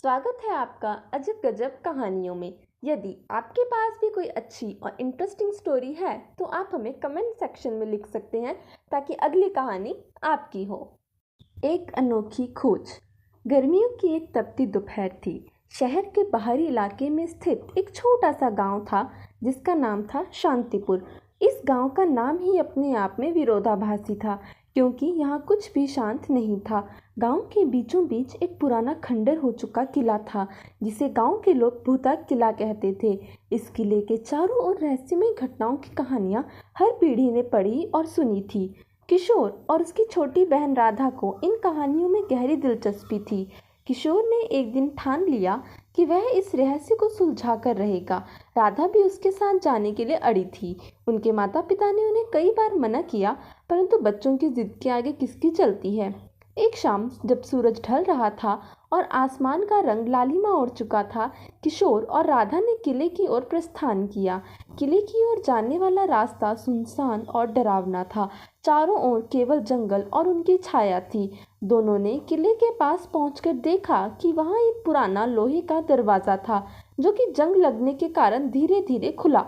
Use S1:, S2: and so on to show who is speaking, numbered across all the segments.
S1: स्वागत है आपका अजब गजब कहानियों में। यदि आपके पास भी कोई अच्छी और इंटरेस्टिंग स्टोरी है तो आप हमें कमेंट सेक्शन में लिख सकते हैं ताकि अगली कहानी आपकी हो। एक अनोखी खोज। गर्मियों की एक तपती दोपहर थी। शहर के बाहरी इलाके में स्थित एक छोटा सा गांव था जिसका नाम था शांतिपुर। इस गांव का नाम ही अपने आप में विरोधाभासी था क्योंकि यहाँ कुछ भी शांत नहीं था। गांव के बीचों बीच एक पुराना खंडर हो चुका किला था जिसे गांव के लोग भूतक किला कहते थे। इस किले के चारों ओर रहस्यमय घटनाओं की कहानियां हर पीढ़ी ने पढ़ी और सुनी थी। किशोर और उसकी छोटी बहन राधा को इन कहानियों में गहरी दिलचस्पी थी। किशोर ने एक दिन ठान लिया कि वह इस रहस्य को सुलझा कर रहेगा। राधा भी उसके साथ जाने के लिए अड़ी थी। उनके माता पिता ने उन्हें कई बार मना किया, परंतु बच्चों की जिद के आगे किसकी चलती है। एक शाम जब सूरज ढल रहा था और आसमान का रंग लालिमा ओढ़ चुका था, किशोर और राधा ने किले की ओर प्रस्थान किया। किले की ओर जाने वाला रास्ता सुनसान और डरावना था। चारों ओर केवल जंगल और उनकी छाया थी। दोनों ने किले के पास पहुंचकर देखा कि वहां एक पुराना लोहे का दरवाजा था जो कि जंग लगने के कारण धीरे धीरे खुला।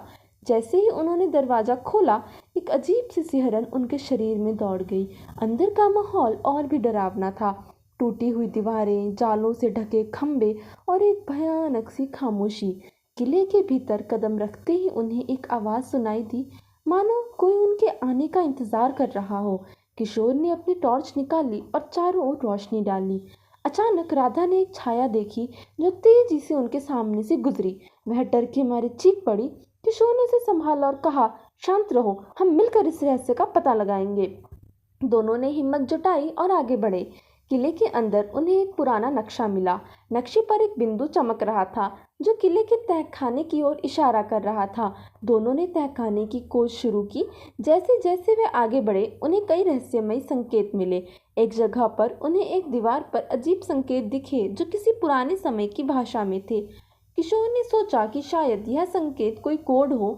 S1: जैसे ही उन्होंने दरवाजा खोला, एक अजीब सी सिहरन उनके शरीर में दौड़ गई। अंदर का माहौल और भी डरावना था। टूटी हुई दीवारें, जालों से ढके खंबे और एक भयानक सी खामोशी। किले के भीतर कदम रखते ही उन्हें एक आवाज़ सुनाई दी, मानो कोई उनके आने का इंतजार कर रहा हो। किशोर ने अपनी टॉर्च निकाली और चारों ओर रोशनी डाली। अचानक राधा ने एक छाया देखी जो तेजी से उनके सामने से गुजरी। वह डर के मारे चीख पड़ी। किशोर ने उसे संभाला और कहा, शांत रहो, हम मिलकर इस रहस्य का पता लगाएंगे। दोनों ने हिम्मत जुटाई और आगे बढ़े। किले के अंदर उन्हें एक पुराना नक्शा मिला। नक्शे पर एक बिंदु चमक रहा था जो किले के तहखाने की ओर इशारा कर रहा था। दोनों ने तहखाने की खोज शुरू की। जैसे जैसे वे आगे बढ़े, उन्हें कई रहस्यमय संकेत मिले। एक जगह पर उन्हें एक दीवार पर अजीब संकेत दिखे जो किसी पुराने समय की भाषा में थे। किशोर ने सोचा कि शायद यह संकेत कोई कोड हो।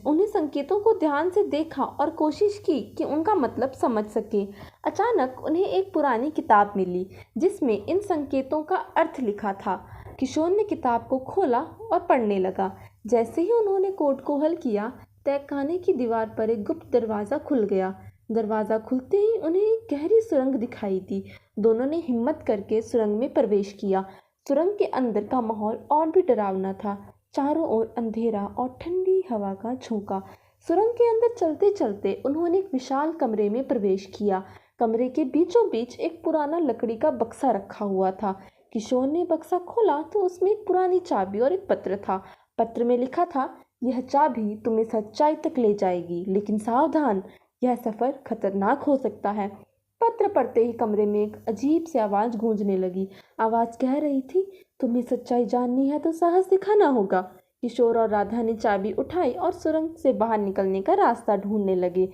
S1: उन्हें संकेतों को ध्यान से देखा और कोशिश की कि उनका मतलब समझ सके। अचानक उन्हें एक पुरानी किताब मिली जिसमें इन संकेतों का अर्थ लिखा था। किशोर ने किताब को खोला और पढ़ने लगा। जैसे ही उन्होंने कोड को हल किया, तहखाने की दीवार पर एक गुप्त दरवाज़ा खुल गया। दरवाज़ा खुलते ही उन्हें एक गहरी सुरंग दिखाई दी। दोनों ने हिम्मत करके सुरंग में प्रवेश किया। सुरंग के अंदर का माहौल और भी डरावना था। चारों ओर अंधेरा और ठंडी हवा का झोंका। सुरंग के अंदर चलते चलते उन्होंने एक विशाल कमरे में प्रवेश किया। कमरे के बीचों बीच एक पुराना लकड़ी का बक्सा रखा हुआ था। किशोर ने बक्सा खोला तो उसमें एक पुरानी चाबी और एक पत्र था। पत्र में लिखा था, यह चाबी तुम्हें सच्चाई तक ले जाएगी, लेकिन सावधान, यह सफ़र खतरनाक हो सकता है। पत्र पढ़ते ही कमरे में एक अजीब सी आवाज़ गूंजने लगी। आवाज़ कह रही थी, तुम्हें सच्चाई जाननी है तो साहस दिखाना होगा। किशोर और राधा ने चाबी उठाई और सुरंग से बाहर निकलने का रास्ता ढूंढने लगे।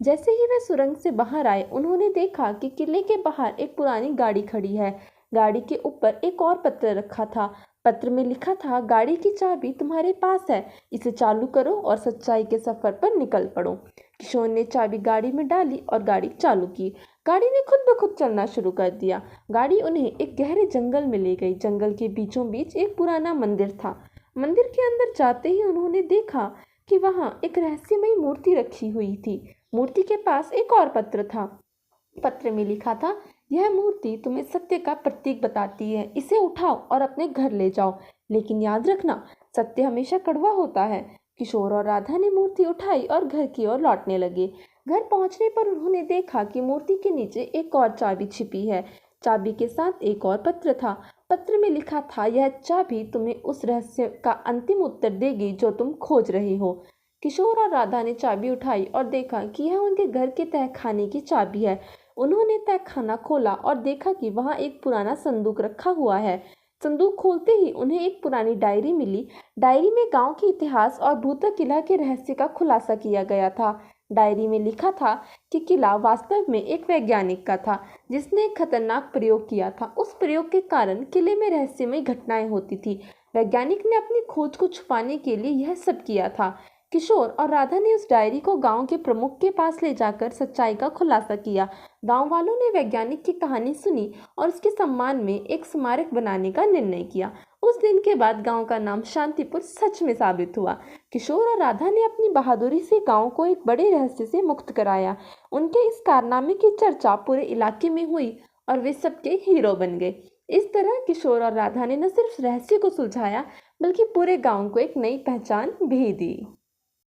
S1: जैसे ही वे सुरंग से बाहर आए, उन्होंने देखा कि किले के बाहर एक पुरानी गाड़ी खड़ी है। गाड़ी के ऊपर एक और पत्र रखा था। पत्र में लिखा था, गाड़ी की चाबी तुम्हारे पास है, इसे चालू करो और सच्चाई के सफर पर निकल पड़ो। किशोर ने चाबी गाड़ी में डाली और गाड़ी चालू की। गाड़ी ने खुद ब खुद चलना शुरू कर दिया। गाड़ी उन्हें एक गहरे जंगल में ले गई। जंगल के बीचों बीच एक पुराना मंदिर था। मंदिर के अंदर जाते ही उन्होंने देखा कि वहाँ एक रहस्यमय मूर्ति रखी हुई थी। मूर्ति के पास एक और पत्र था। पत्र में लिखा था, यह मूर्ति तुम्हें सत्य का प्रतीक बताती है, इसे उठाओ और अपने घर ले जाओ, लेकिन याद रखना, सत्य हमेशा कड़वा होता है। किशोर और राधा ने मूर्ति उठाई और घर की ओर लौटने लगे। घर पहुंचने पर उन्होंने देखा कि मूर्ति के नीचे एक और चाबी छिपी है। चाबी के साथ एक और पत्र था। पत्र में लिखा था, यह चाबी तुम्हें उस रहस्य का अंतिम उत्तर देगी जो तुम खोज रहे हो। किशोर और राधा ने चाबी उठाई और देखा कि यह उनके घर के तहखाने की चाबी है। उन्होंने तहखाना खोला और देखा कि वहाँ एक पुराना संदूक रखा हुआ है। संदूक खोलते ही उन्हें एक पुरानी डायरी मिली। डायरी में गांव के इतिहास और भूतक किला के रहस्य का खुलासा किया गया था। डायरी में लिखा था कि किला वास्तव में एक वैज्ञानिक का था जिसने एक खतरनाक प्रयोग किया था। उस प्रयोग के कारण किले में रहस्यमय घटनाएं होती थी। वैज्ञानिक ने अपनी खोज को छुपाने के लिए यह सब किया था। किशोर और राधा ने उस डायरी को गांव के प्रमुख के पास ले जाकर सच्चाई का खुलासा किया। गांव वालों ने वैज्ञानिक की कहानी सुनी और उसके सम्मान में एक स्मारक बनाने का निर्णय किया। उस दिन के बाद गांव का नाम शांतिपुर सच में साबित हुआ। किशोर और राधा ने अपनी बहादुरी से गांव को एक बड़े रहस्य से मुक्त कराया। उनके इस कारनामे की चर्चा पूरे इलाके में हुई और वे सबके हीरो बन गए। इस तरह किशोर और राधा ने न सिर्फ रहस्य को सुलझाया, बल्कि पूरे गांव को एक नई पहचान भी दी।